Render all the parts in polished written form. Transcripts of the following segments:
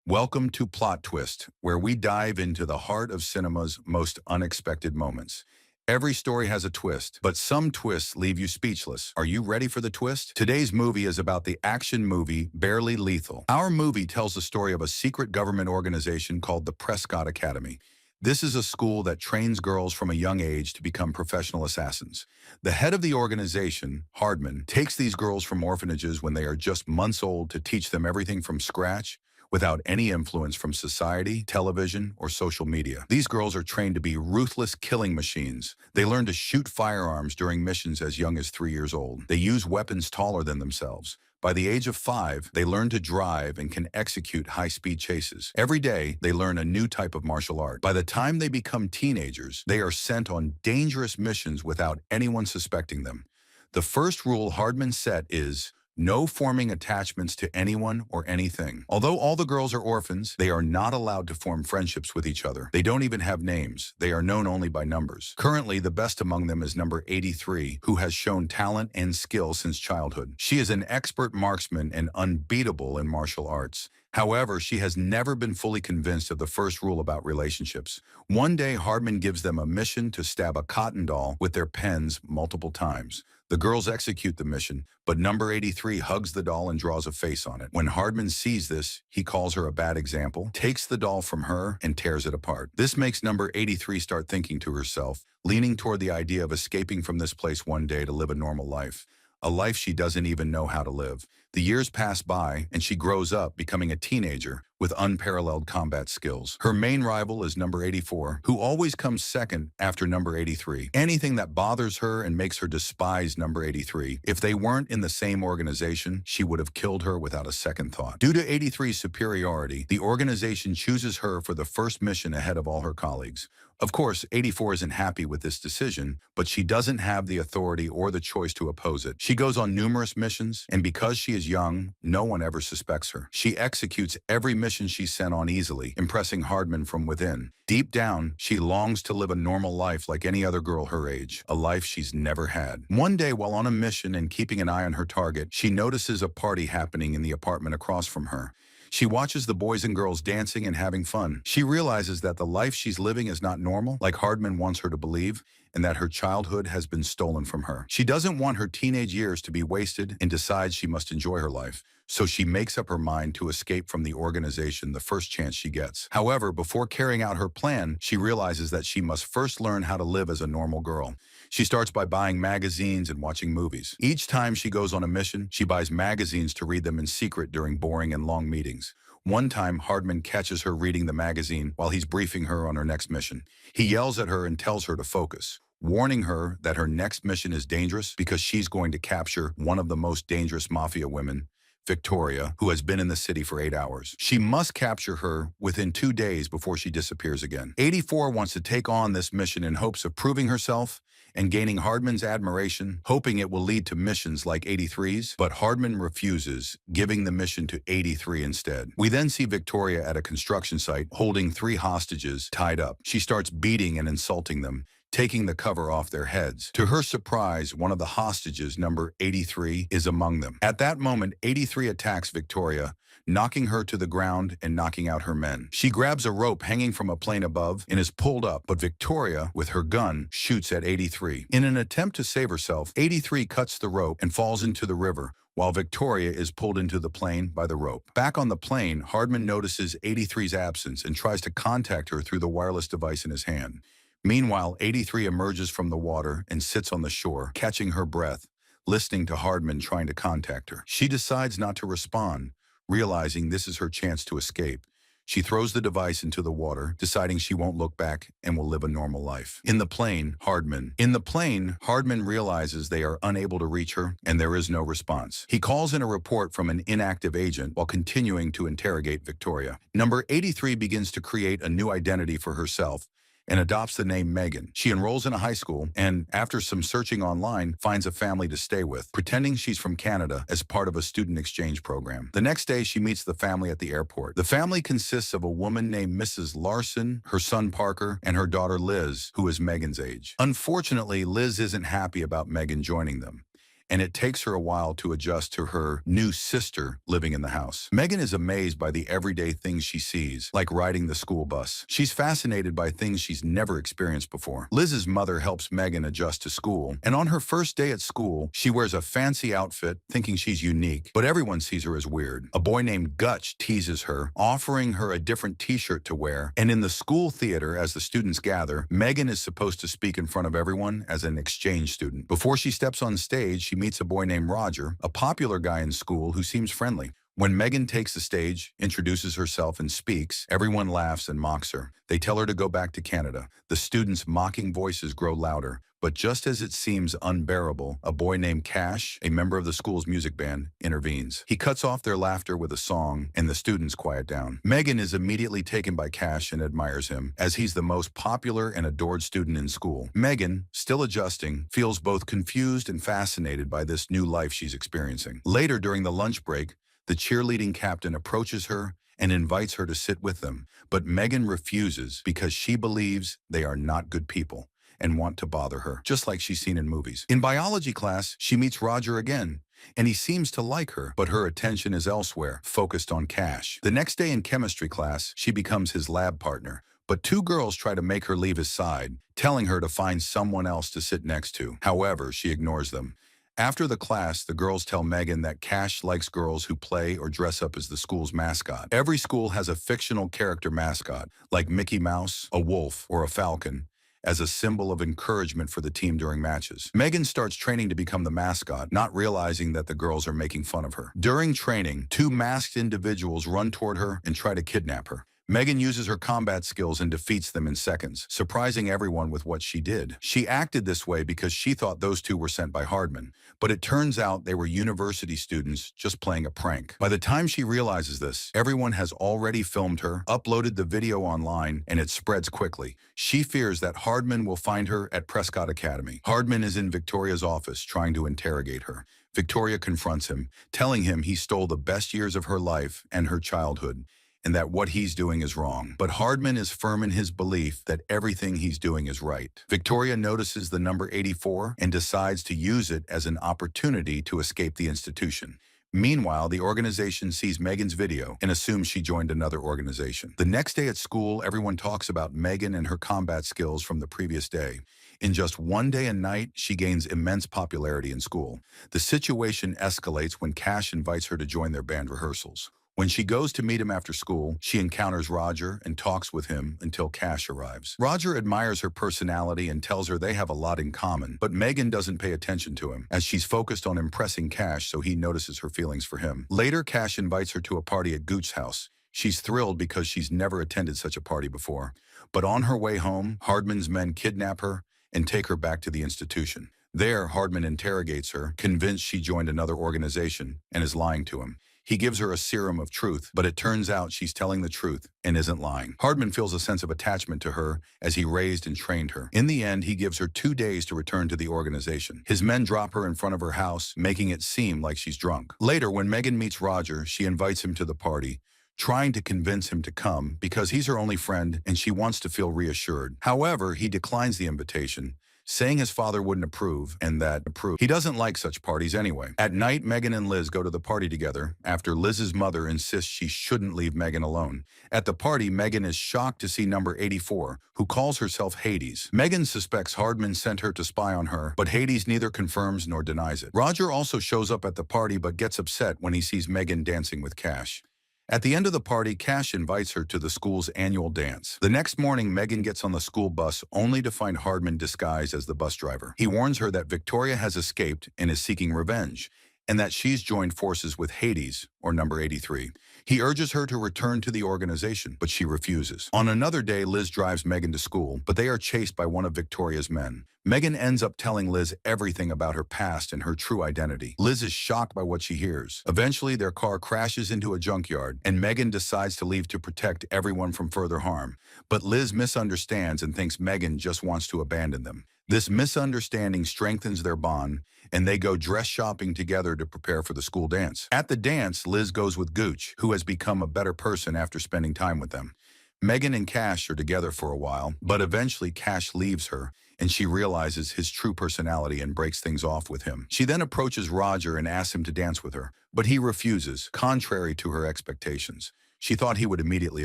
Welcome to Plot Twist, where we dive into the heart of cinema's most unexpected moments. Every story has a twist, but some twists leave you speechless. Are you ready for the twist? Today's movie is about the action movie Barely Lethal. Our movie tells the story of a secret government organization called the Prescott Academy. This is a school that trains girls from a young age to become professional assassins. The head of the organization, Hardman, takes these girls from orphanages when they are just months old to teach them everything from scratch without any influence from society, television, or social media. These girls are trained to be ruthless killing machines. They learn to shoot firearms during missions as young as 3 years old. They use weapons taller than themselves. By the age of 5, they learn to drive and can execute high-speed chases. Every day, they learn a new type of martial art. By the time they become teenagers, they are sent on dangerous missions without anyone suspecting them. The first rule Hardman set is no forming attachments to anyone or anything. Although all the girls are orphans, they are not allowed to form friendships with each other. They don't even have names. They are known only by numbers. Currently, the best among them is number 83, who has shown talent and skill since childhood. She is an expert marksman and unbeatable in martial arts. However, she has never been fully convinced of the first rule about relationships. One day, Hardman gives them a mission to stab a cotton doll with their pens multiple times. The girls execute the mission, but number 83 hugs the doll and draws a face on it. When Hardman sees this, he calls her a bad example, takes the doll from her, and tears it apart. This makes number 83 start thinking to herself, leaning toward the idea of escaping from this place one day to live a normal life. A life she doesn't even know how to live. The years pass by, and she grows up, becoming a teenager with unparalleled combat skills. Her main rival is number 84, who always comes second after number 83. Anything that bothers her and makes her despise number 83. If they weren't in the same organization, she would have killed her without a second thought. Due to 83's superiority, the organization chooses her for the first mission ahead of all her colleagues. Of course, 84 isn't happy with this decision, but she doesn't have the authority or the choice to oppose it. She goes on numerous missions, and because she is young, no one ever suspects her. She executes every mission she's sent on easily, impressing Hardman from within. Deep down, she longs to live a normal life like any other girl her age, a life she's never had. One day, while on a mission and keeping an eye on her target, she notices a party happening in the apartment across from her. She watches the boys and girls dancing and having fun. She realizes that the life she's living is not normal, like Hardman wants her to believe, and that her childhood has been stolen from her. She doesn't want her teenage years to be wasted and decides she must enjoy her life. So she makes up her mind to escape from the organization the first chance she gets. However, before carrying out her plan, she realizes that she must first learn how to live as a normal girl. She starts by buying magazines and watching movies. Each time she goes on a mission, she buys magazines to read them in secret during boring and long meetings. One time, Hardman catches her reading the magazine while he's briefing her on her next mission. He yells at her and tells her to focus, warning her that her next mission is dangerous because she's going to capture one of the most dangerous mafia women, Victoria, who has been in the city for 8 hours. She must capture her within 2 days before she disappears again. 84 wants to take on this mission in hopes of proving herself and gaining Hardman's admiration, hoping it will lead to missions like 83's, but Hardman refuses, giving the mission to 83 instead. We then see Victoria at a construction site holding 3 hostages tied up. She starts beating and insulting them, taking the cover off their heads. To her surprise, one of the hostages, number 83, is among them. At that moment, 83 attacks Victoria, knocking her to the ground and knocking out her men. She grabs a rope hanging from a plane above and is pulled up, but Victoria, with her gun, shoots at 83. In an attempt to save herself, 83 cuts the rope and falls into the river, while Victoria is pulled into the plane by the rope. Back on the plane, Hardman notices 83's absence and tries to contact her through the wireless device in his hand. Meanwhile, 83 emerges from the water and sits on the shore, catching her breath, listening to Hardman trying to contact her. She decides not to respond, realizing this is her chance to escape. She throws the device into the water, deciding she won't look back and will live a normal life. In the plane, Hardman realizes they are unable to reach her and there is no response. He calls in a report from an inactive agent while continuing to interrogate Victoria. Number 83 begins to create a new identity for herself and adopts the name Megan. She enrolls in a high school and, after some searching online, finds a family to stay with, pretending she's from Canada as part of a student exchange program. The next day, she meets the family at the airport. The family consists of a woman named Mrs. Larson, her son Parker, and her daughter Liz, who is Megan's age. Unfortunately, Liz isn't happy about Megan joining them. and it takes her a while to adjust to her new sister living in the house. Megan is amazed by the everyday things she sees, like riding the school bus. She's fascinated by things she's never experienced before. Liz's mother helps Megan adjust to school, and on her first day at school, she wears a fancy outfit, thinking she's unique, but everyone sees her as weird. A boy named Gutch teases her, offering her a different t-shirt to wear, and in the school theater, as the students gather, Megan is supposed to speak in front of everyone as an exchange student. Before she steps on stage, she meets a boy named Roger, a popular guy in school who seems friendly. When Megan takes the stage, introduces herself, and speaks, everyone laughs and mocks her. They tell her to go back to Canada. The students' mocking voices grow louder. But just as it seems unbearable, a boy named Cash, a member of the school's music band, intervenes. He cuts off their laughter with a song, and the students quiet down. Megan is immediately taken by Cash and admires him, as he's the most popular and adored student in school. Megan, still adjusting, feels both confused and fascinated by this new life she's experiencing. Later, during the lunch break, the cheerleading captain approaches her and invites her to sit with them, but Megan refuses because she believes they are not good people and want to bother her, just like she's seen in movies. In biology class, she meets Roger again, and he seems to like her, but her attention is elsewhere, focused on Cash. The next day in chemistry class, she becomes his lab partner, but two girls try to make her leave his side, telling her to find someone else to sit next to. However, she ignores them. After the class, the girls tell Megan that Cash likes girls who play or dress up as the school's mascot. Every school has a fictional character mascot, like Mickey Mouse, a wolf, or a falcon, as a symbol of encouragement for the team during matches. Megan starts training to become the mascot, not realizing that the girls are making fun of her. During training, two masked individuals run toward her and try to kidnap her. Megan uses her combat skills and defeats them in seconds, surprising everyone with what she did. She acted this way because she thought those two were sent by Hardman, but it turns out they were university students just playing a prank. By the time she realizes this, everyone has already filmed her, uploaded the video online, and it spreads quickly. She fears that Hardman will find her at Prescott Academy. Hardman is in Victoria's office trying to interrogate her. Victoria confronts him, telling him he stole the best years of her life and her childhood, and that what he's doing is wrong. But Hardman is firm in his belief that everything he's doing is right. Victoria notices the number 84 and decides to use it as an opportunity to escape the institution. Meanwhile, the organization sees Megan's video and assumes she joined another organization. The next day at school, everyone talks about Megan and her combat skills from the previous day. In just one day and night, she gains immense popularity in school. The situation escalates when Cash invites her to join their band rehearsals. When she goes to meet him after school, she encounters Roger and talks with him until Cash arrives. Roger admires her personality and tells her they have a lot in common, but Megan doesn't pay attention to him, as she's focused on impressing Cash, so he notices her feelings for him. Later, Cash invites her to a party at Gooch's house. She's thrilled because she's never attended such a party before. But on her way home, Hardman's men kidnap her and take her back to the institution. There, Hardman interrogates her, convinced she joined another organization and is lying to him. He gives her a serum of truth, but it turns out she's telling the truth and isn't lying. Hardman feels a sense of attachment to her as he raised and trained her. In the end, he gives her 2 days to return to the organization. His men drop her in front of her house, making it seem like she's drunk. Later, when Megan meets Roger, she invites him to the party, trying to convince him to come because he's her only friend and she wants to feel reassured. However, he declines the invitation, saying his father wouldn't approve and that he doesn't like such parties anyway. At night, Megan and Liz go to the party together after Liz's mother insists she shouldn't leave Megan alone. At the party, Megan is shocked to see number 84, who calls herself Hades. Megan suspects Hardman sent her to spy on her, but Hades neither confirms nor denies it. Roger also shows up at the party but gets upset when he sees Megan dancing with Cash. At the end of the party, Cash invites her to the school's annual dance. The next morning, Megan gets on the school bus only to find Hardman disguised as the bus driver. He warns her that Victoria has escaped and is seeking revenge, and that she's joined forces with Hades, or number 83. He urges her to return to the organization, but she refuses. On another day, Liz drives Megan to school, but they are chased by one of Victoria's men. Megan ends up telling Liz everything about her past and her true identity. Liz is shocked by what she hears. Eventually, their car crashes into a junkyard, and Megan decides to leave to protect everyone from further harm. But Liz misunderstands and thinks Megan just wants to abandon them. This misunderstanding strengthens their bond, and they go dress shopping together to prepare for the school dance. At the dance, Liz goes with Gooch, who has become a better person after spending time with them. Megan and Cash are together for a while, but eventually Cash leaves her, and she realizes his true personality and breaks things off with him. She then approaches Roger and asks him to dance with her, but he refuses, contrary to her expectations. She thought he would immediately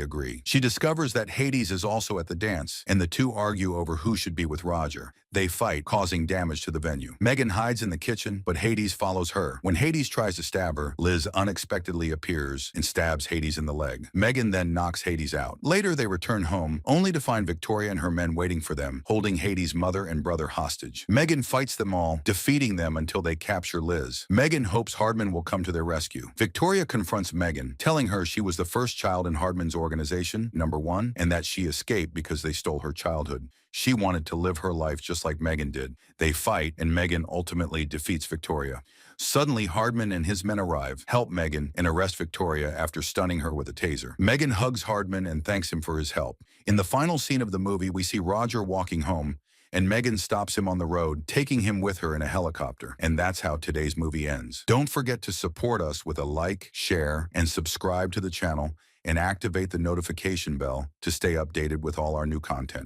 agree. She discovers that Hades is also at the dance, and the two argue over who should be with Roger. They fight, causing damage to the venue. Megan hides in the kitchen, but Hades follows her. When Hades tries to stab her, Liz unexpectedly appears and stabs Hades in the leg. Megan then knocks Hades out. Later, they return home, only to find Victoria and her men waiting for them, holding Hades' mother and brother hostage. Megan fights them all, defeating them until they capture Liz. Megan hopes Hardman will come to their rescue. Victoria confronts Megan, telling her she was the first child in Hardman's organization, number 1, and that she escaped because they stole her childhood. She wanted to live her life just like Megan did. They fight, and Megan ultimately defeats Victoria. Suddenly, Hardman and his men arrive, help Megan, and arrest Victoria after stunning her with a taser. Megan hugs Hardman and thanks him for his help. In the final scene of the movie, we see Roger walking home, and Megan stops him on the road, taking him with her in a helicopter. And that's how today's movie ends. Don't forget to support us with a like, share, and subscribe to the channel, and activate the notification bell to stay updated with all our new content.